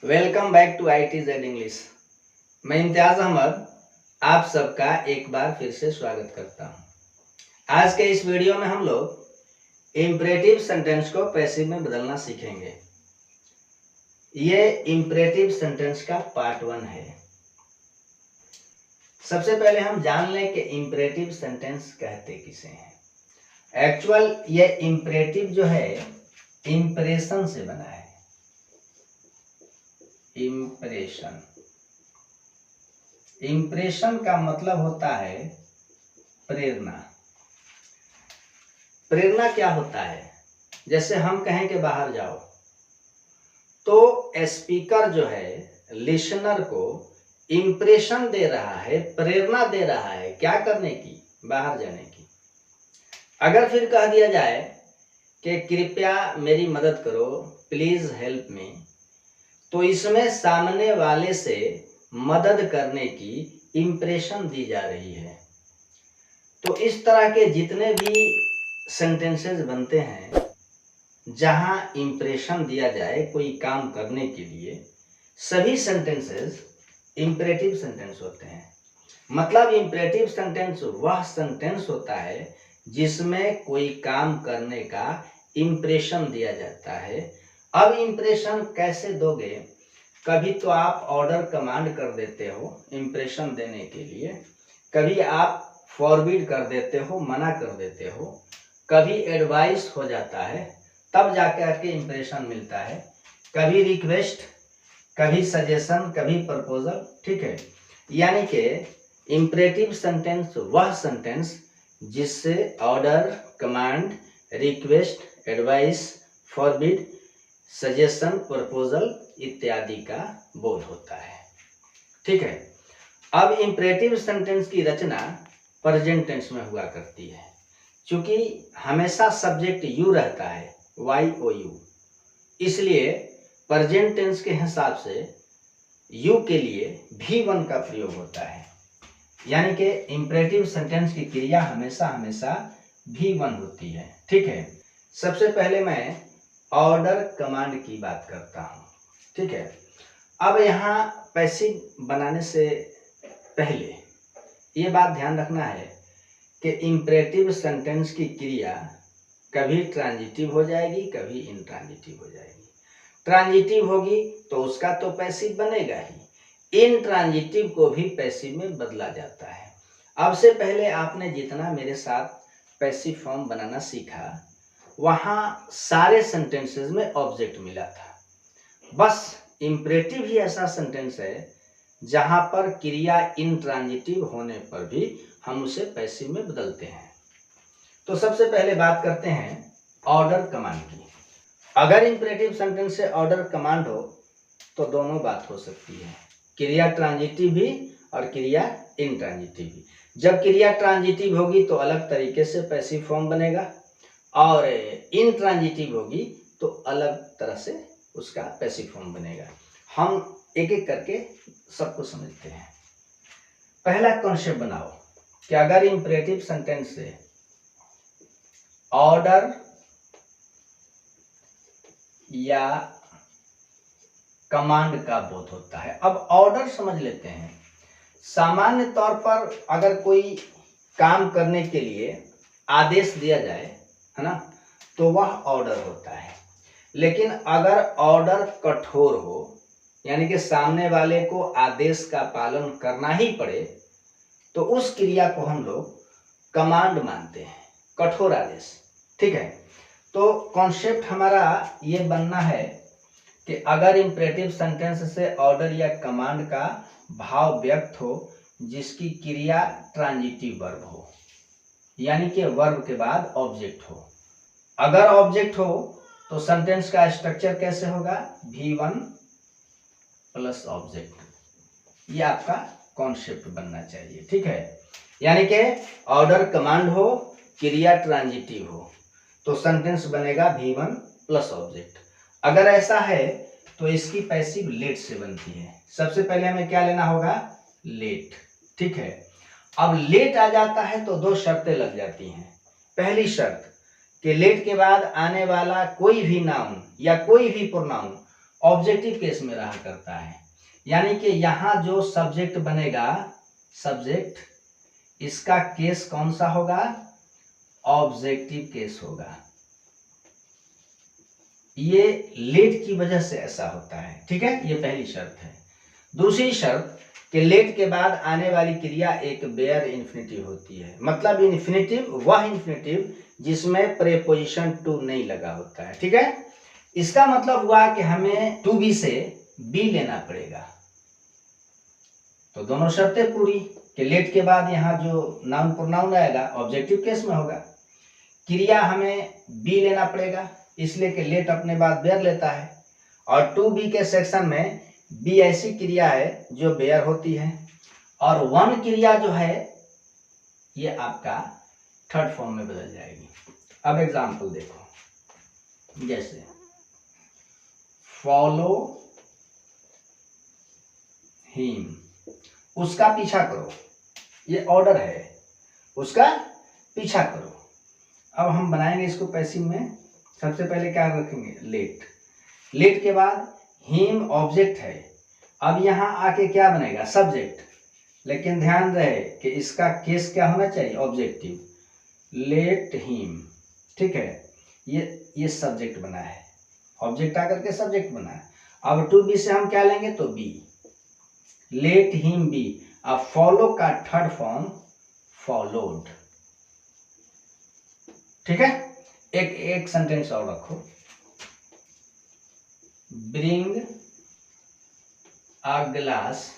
Welcome back to ITZ English. मैं इम्तियाज अहमद आप सबका एक बार फिर से स्वागत करता हूं। आज के इस वीडियो में हम लोग इम्परेटिव सेंटेंस को पैसिव में बदलना सीखेंगे। ये इम्परेटिव सेंटेंस का पार्ट 1 है। सबसे पहले हम जान लें कि इम्परेटिव सेंटेंस कहते किसे हैं। एक्चुअल ये इम्परेटिव जो है इंप्रेशन से बना है। इंप्रेशन, इंप्रेशन का मतलब होता है प्रेरणा। प्रेरणा क्या होता है? जैसे हम कहें कि बाहर जाओ, तो स्पीकर जो है लिसनर को इंप्रेशन दे रहा है, प्रेरणा दे रहा है क्या करने की? बाहर जाने की। अगर फिर कह दिया जाए कि कृपया मेरी मदद करो, प्लीज हेल्प मी, तो इसमें सामने वाले से मदद करने की इंप्रेशन दी जा रही है। तो इस तरह के जितने भी सेंटेंसेस बनते हैं जहां इंप्रेशन दिया जाए कोई काम करने के लिए, सभी सेंटेंसेस इंपरेटिव सेंटेंस होते हैं। मतलब इंपरेटिव सेंटेंस वह सेंटेंस होता है जिसमें कोई काम करने का इंप्रेशन दिया जाता है। अब इंप्रेशन कैसे दोगे? कभी तो आप ऑर्डर कमांड कर देते हो इंप्रेशन देने के लिए, कभी आप फॉरवर्ड कर देते हो, मना कर देते हो, कभी एडवाइस हो जाता है तब जाकर के इंप्रेशन मिलता है, कभी रिक्वेस्ट, कभी सजेशन, कभी प्रपोजल। ठीक है, यानी कि इंपरेटिव सेंटेंस वह सेंटेंस जिससे order, command, request, advice, forbid, suggestion, proposal इत्यादि का बोध होता है। ठीक है, अब इंपरेटिव सेंटेंस की रचना प्रेजेंट टेंस में हुआ करती है। क्योंकि हमेशा सब्जेक्ट यू रहता है, YOU, इसलिए प्रेजेंट टेंस के हिसाब से यू के लिए V1 का प्रयोग होता है। यानी कि इंपरेटिव सेंटेंस की क्रिया हमेशा हमेशा V1 होती है। ठीक है, सबसे पहले मैं ऑर्डर कमांड की बात करता हूं। ठीक है, अब यहाँ पैसिव बनाने से पहले ये बात ध्यान रखना है कि इंपरेटिव सेंटेंस की क्रिया कभी ट्रांजिटिव हो जाएगी, कभी इंट्रांजिटिव हो जाएगी। ट्रांजिटिव होगी तो उसका तो पैसिव बनेगा ही, इंट्रांजिटिव को भी पैसिव में बदला जाता है। अब से पहले आपने जितना मेरे साथ पैसिव फॉर्म बनाना सीखा, वहां सारे सेंटेंसेस में ऑब्जेक्ट मिला था। बस इंपरेटिव ही ऐसा सेंटेंस है जहां पर क्रिया इंट्रांजिटिव होने पर भी हम उसे पैसिव में बदलते हैं। तो सबसे पहले बात करते हैं ऑर्डर कमांड की। अगर इंपरेटिव सेंटेंस से ऑर्डर कमांड हो तो दोनों बात हो सकती है, क्रिया ट्रांजिटिव भी और क्रिया इंट्रांजिटिव भी। जब क्रिया ट्रांजिटिव होगी तो अलग तरीके से पैसिव फॉर्म बनेगा, और इंट्रांजिटिव होगी तो अलग तरह से उसका पैसिव फॉर्म बनेगा। हम एक एक करके सबको समझते हैं। पहला कॉन्सेप्ट बनाओ कि अगर इंपरेटिव सेंटेंस से ऑर्डर या कमांड का बोध होता है। अब ऑर्डर समझ लेते हैं। सामान्य तौर पर अगर कोई काम करने के लिए आदेश दिया जाए, है ना, तो वह ऑर्डर होता है। लेकिन अगर ऑर्डर कठोर हो, यानी कि सामने वाले को आदेश का पालन करना ही पड़े, तो उस क्रिया को हम लोग कमांड मानते हैं, कठोर आदेश। ठीक है, तो कॉन्सेप्ट हमारा ये बनना है कि अगर इंपरेटिव सेंटेंस से ऑर्डर या कमांड का भाव व्यक्त हो जिसकी क्रिया ट्रांजिटिव वर्ब हो, यानी कि वर्ब के बाद ऑब्जेक्ट हो। अगर ऑब्जेक्ट हो तो सेंटेंस का स्ट्रक्चर कैसे होगा? V1 plus object. ये आपका कॉन्सेप्ट बनना चाहिए। ठीक है, यानी कि ऑर्डर कमांड हो, क्रिया ट्रांजिटिव हो, तो सेंटेंस बनेगा V1 प्लस ऑब्जेक्ट। अगर ऐसा है तो इसकी पैसिव लेट से बनती है। सबसे पहले हमें क्या लेना होगा? लेट। ठीक है, अब लेट आ जाता है तो दो शर्तें लग जाती हैं। पहली शर्त कि लेट के बाद आने वाला कोई भी नाउन या कोई भी प्रोनाउन ऑब्जेक्टिव केस में रहा करता है। यानी कि यहाँ जो सब्जेक्ट बनेगा, सब्जेक्ट, इसका केस कौन सा होगा? ऑब्जेक्टिव केस होगा। ये लेट की वजह से ऐसा होता है, ठीक है, ये पहली शर्त है। दूसरी शर्त कि लेट के बाद आने वाली क्रिया एक बेयर इन्फिनेटिव होती है। मतलब इन्फिनेटिव वह इन्फिनेटिव जिसमें प्रेपोजिशन टू नहीं लगा होता है, ठीक है। इसका मतलब हुआ कि हमें टू बी से बी लेना पड़ेगा। तो दोनों शर्तें पूरी कि लेट के बाद यहाँ जो नाउन प्रोनाउन आएगा ऑब्जेक्टिव केस में होगा, क्रिया हमें बी लेना पड़ेगा इसलिए कि लेट अपने बाद बेयर लेता है, और टू बी के सेक्शन में बी ऐसी क्रिया है जो बेयर होती है, और वन क्रिया जो है ये आपका थर्ड फॉर्म में बदल जाएगी। अब एग्जाम्पल देखो, जैसे फॉलो हिम, उसका पीछा करो, ये ऑर्डर है, उसका पीछा करो। अब हम बनाएंगे इसको पैसिव में। सबसे पहले क्या रखेंगे? लेट। लेट के बाद हिम ऑब्जेक्ट है, अब यहाँ आके क्या बनेगा? सब्जेक्ट। लेकिन ध्यान रहे कि इसका केस क्या होना चाहिए? ऑब्जेक्टिव। लेट हिम, ठीक है, ये सब्जेक्ट बना है, ऑब्जेक्ट आकर के सब्जेक्ट बना है। अब टू बी से हम क्या लेंगे? तो बी, लेट हिम बी। अब फॉलो का थर्ड फॉर्म फॉलोड, ठीक है। एक सेंटेंस और रखो, bring a glass,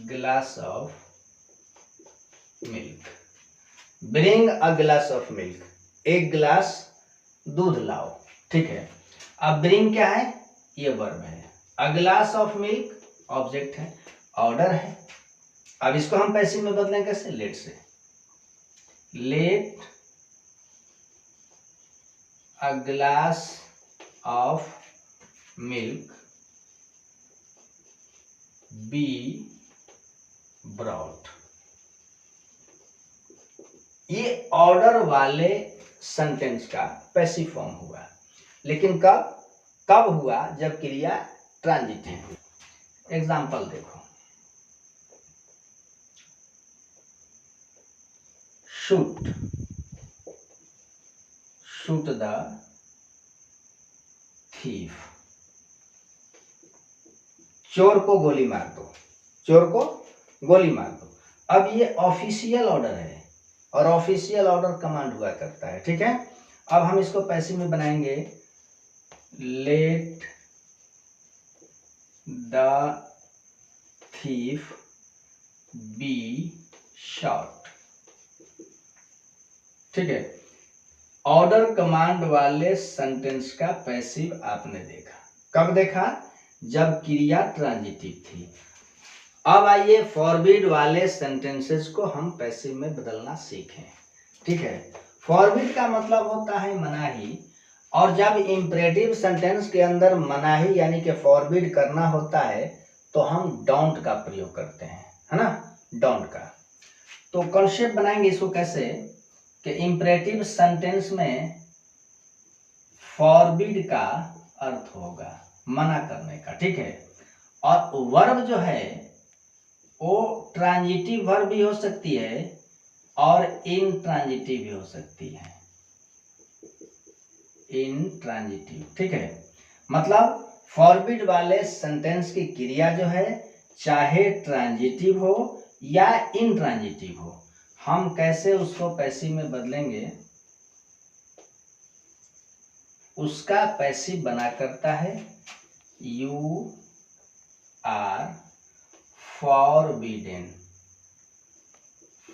glass of milk. Bring a glass of milk, एक गिलास दूध लाओ, ठीक है। अब ब्रिंग क्या है? ये वर्ब है। अ ग्लास ऑफ मिल्क ऑब्जेक्ट है, ऑर्डर है। अब इसको हम पैसिव में बदलें कैसे? लेट से। Let a glass of milk be brought. ये ऑर्डर वाले सेंटेंस का पैसिव फॉर्म हुआ, लेकिन कब हुआ? जब क्रिया ट्रांजिटिव हुई। एग्जाम्पल देखो, शूट, शूट द थीफ, चोर को गोली मार दो, चोर को गोली मार दो। अब ये ऑफिशियल ऑर्डर है, और ऑफिशियल ऑर्डर कमांड हुआ करता है, ठीक है। अब हम इसको पैसिव में बनाएंगे, let the thief be shot, ठीक है। ऑर्डर कमांड वाले सेंटेंस का पैसिव आपने देखा, कब देखा? जब क्रिया ट्रांजिटिव थी। अब आइए फॉरबिड वाले सेंटेंसेस को हम पैसिव में बदलना सीखें, ठीक है। फॉरबिड का मतलब होता है मनाही, और जब इंपरेटिव सेंटेंस के अंदर मनाही यानी कि फॉरबिड करना होता है तो हम डोंट का प्रयोग करते हैं, है ना, डोंट का। तो कॉन्सेप्ट बनाएंगे इसको कैसे कि इंपरेटिव सेंटेंस में फॉरबिड का अर्थ होगा मना करने का, ठीक है। और वर्ब जो है वो ट्रांजिटिव वर्ब भी हो सकती है और इनट्रांजिटिव भी हो सकती है, इनट्रांजिटिव, ठीक है। मतलब फॉरबिड वाले सेंटेंस की क्रिया जो है चाहे ट्रांजिटिव हो या इनट्रांजिटिव हो, हम कैसे उसको पैसिव में बदलेंगे, उसका पैसिव बना करता है you are forbidden,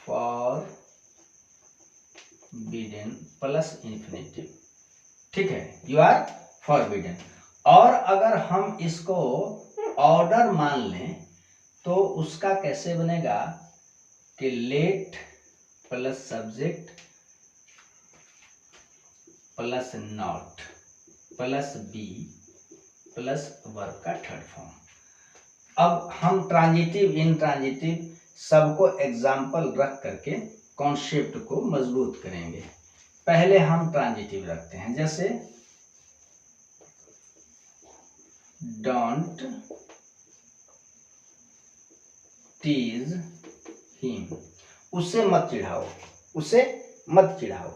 forbidden plus infinitive, ठीक है, यू आर फॉरबिडेन। और अगर हम इसको ऑर्डर मान लें तो उसका कैसे बनेगा कि let plus subject plus not plus be plus verb का थर्ड फॉर्म। अब हम ट्रांजिटिव इनट्रांजिटिव सबको एग्जाम्पल रख करके कॉन्सेप्ट को मजबूत करेंगे। पहले हम ट्रांजिटिव रखते हैं, जैसे डोंट टीज हिम, उसे मत चिढ़ाओ, उसे मत चिढ़ाओ।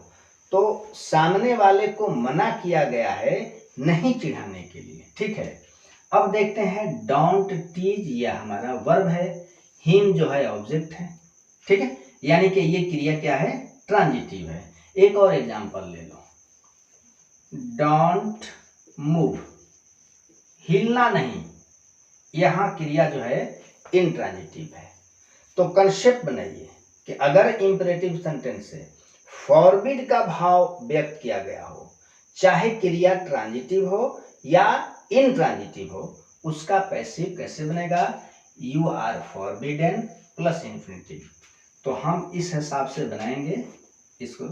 तो सामने वाले को मना किया गया है नहीं चिढ़ाने के लिए, ठीक है। अब देखते हैं डोंट टीज, यह हमारा वर्ब है, हिम जो है ऑब्जेक्ट है, ठीक है, यानी कि ये क्रिया क्या है, ट्रांजिटिव है। एक और एग्जांपल ले लो, डोंट मूव, हिलना नहीं, यहां क्रिया जो है इंट्रांजिटिव है। तो कंसेप्ट बनाइए कि अगर इंपेरेटिव सेंटेंस से फॉरबिड का भाव व्यक्त किया गया हो, चाहे क्रिया ट्रांजिटिव हो या इनट्रांजिटिव हो, उसका पैसिव कैसे बनेगा, you are forbidden plus infinitive. तो हम इस हिसाब से बनाएंगे, इसको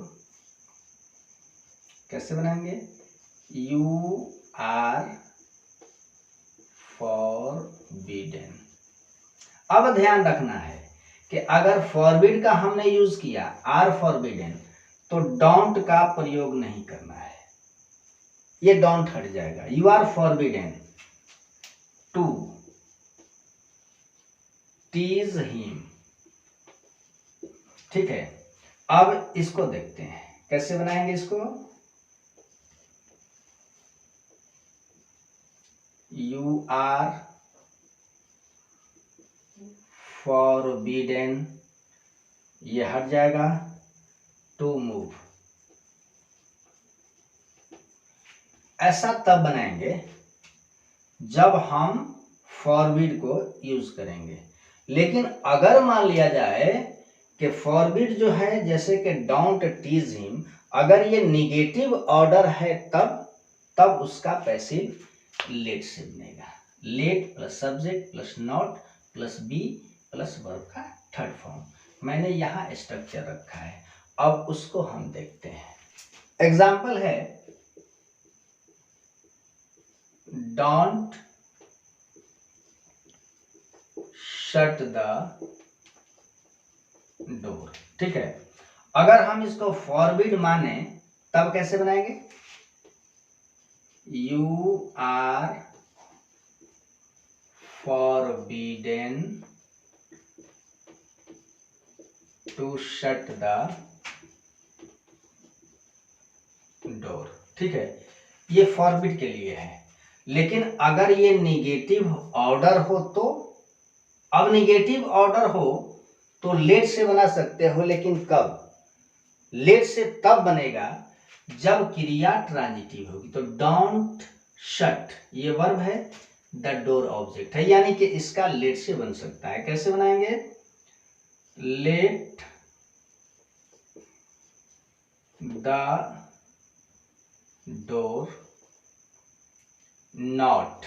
कैसे बनाएंगे, यू आर फॉरबिडन। अब ध्यान रखना है कि अगर फॉरबिड का हमने यूज किया आर फॉरबिडन, तो डोंट का प्रयोग नहीं करना है, ये डोंट हट जाएगा। You are forbidden to tease him, ठीक है। अब इसको देखते हैं कैसे बनाएंगे इसको, यू आर फॉरबिडन, ये हट जाएगा, टू मूव। ऐसा तब बनाएंगे जब हम फॉरबिड को यूज करेंगे। लेकिन अगर मान लिया जाए कि फॉरबिड जो है, जैसे कि डोंट टीज हिम, अगर ये निगेटिव ऑर्डर है तब उसका पैसिव लेट से बनेगा, let plus subject plus not plus be plus verb का थर्ड फॉर्म। मैंने यहाँ स्ट्रक्चर रखा है, अब उसको हम देखते हैं। एग्जाम्पल है डोंट शट द डोर, ठीक है। अगर हम इसको फॉरबिड माने तब कैसे बनाएंगे, you are forbidden to shut the door, ठीक है। ये फॉरबिड के लिए है। लेकिन अगर ये निगेटिव ऑर्डर हो तो, अब निगेटिव ऑर्डर हो तो लेट से बना सकते हो, लेकिन कब, लेट से तब बनेगा जब क्रिया ट्रांजिटिव होगी। तो डोंट शट, ये वर्ब है, द डोर ऑब्जेक्ट है, यानी कि इसका लेट से बन सकता है। कैसे बनाएंगे, लेट द डोर नॉट।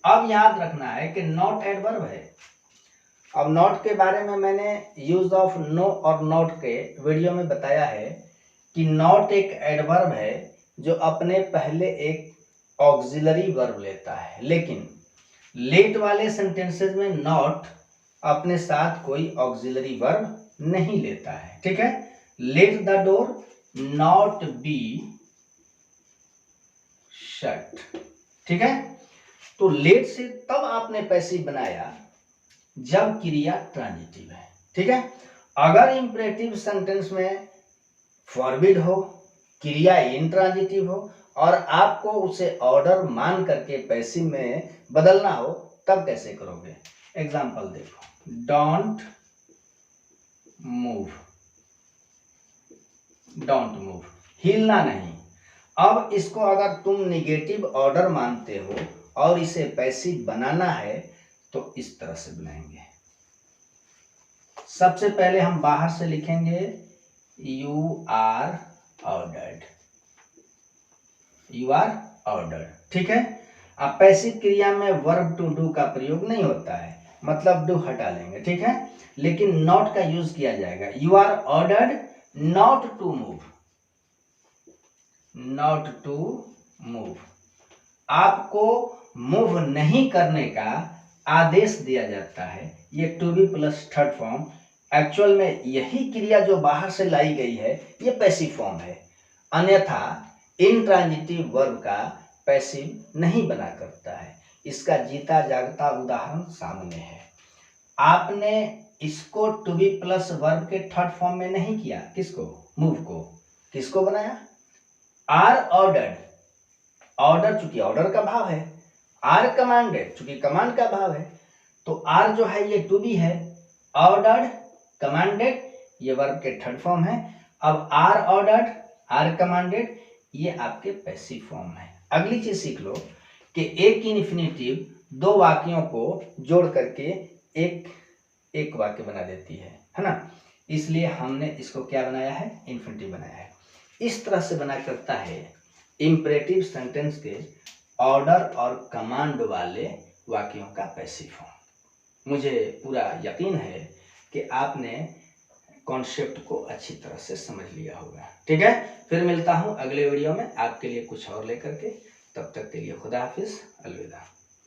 अब याद रखना है कि नॉट एडवर्ब है। अब नॉट के बारे में मैंने यूज ऑफ नो और नॉट के वीडियो में बताया है कि नॉट एक एडवर्ब है जो अपने पहले एक ऑक्सिलरी वर्ब लेता है, लेकिन लेट वाले सेंटेंसेस में नॉट अपने साथ कोई ऑक्सिलरी वर्ब नहीं लेता है, ठीक है। Let the door not be shut, ठीक है। तो लेट से तब आपने पैसिव बनाया जब क्रिया ट्रांजिटिव है, ठीक है। अगर इंपेरेटिव सेंटेंस में फॉरबिड हो, क्रिया इंट्रांजिटिव हो और आपको उसे ऑर्डर मान करके पैसिव में बदलना हो, तब कैसे करोगे। एग्जांपल देखो, डोंट मूव, डोंट मूव, हिलना नहीं। अब इसको अगर तुम निगेटिव ऑर्डर मानते हो और इसे पैसिव बनाना है तो इस तरह से बनाएंगे। सबसे पहले हम बाहर से लिखेंगे you are ordered, you are ordered, ठीक है। अब पैसिव क्रिया में वर्ब टू डू का प्रयोग नहीं होता है, मतलब डू हटा लेंगे, ठीक है। लेकिन नॉट का यूज किया जाएगा, you are ordered not to move, not to move, आपको मूव नहीं करने का आदेश दिया जाता है। ये to be plus third form, actual में यही क्रिया जो बाहर से लाई गई है ये पैसिव फॉर्म है। अन्यथा इंट्रांजिटिव वर्ब का पैसिव नहीं बना करता है। इसका जीता जागता उदाहरण सामने है। आपने इसको टू बी प्लस वर्ब के थर्ड फॉर्म में नहीं किया, किसको, मूव को, किसको बनाया, आर ऑर्डर्ड, ऑर्डर चूंकि ऑर्डर का भाव है, आर कमांडेड चूंकि कमांड का भाव है, तो आर जो है ये टू बी है, ऑर्डर्ड कमांडेड ये वर्ब के थर्ड फॉर्म है। अब आर ऑर्डर्ड आर कमांडेड ये आपके पैसिव फॉर्म है। अगली चीज सीख लो कि एक इन्फिनेटिव दो वाक्यों को जोड़ करके एक वाक्य बना देती है ना। इसलिए हमने इसको क्या बनाया है, इन्फिनेटिव बनाया है। इस तरह से बना करता है इंपरेटिव सेंटेंस के ऑर्डर और कमांड वाले वाक्यों का पैसिव फॉर्म। मुझे पूरा यकीन है कि आपने कॉन्सेप्ट को अच्छी तरह से समझ लिया होगा। ठीक है, फिर मिलता हूं अगले वीडियो में आपके लिए कुछ और लेकर के। तब तक के लिए खुदा हाफिज, अलविदा।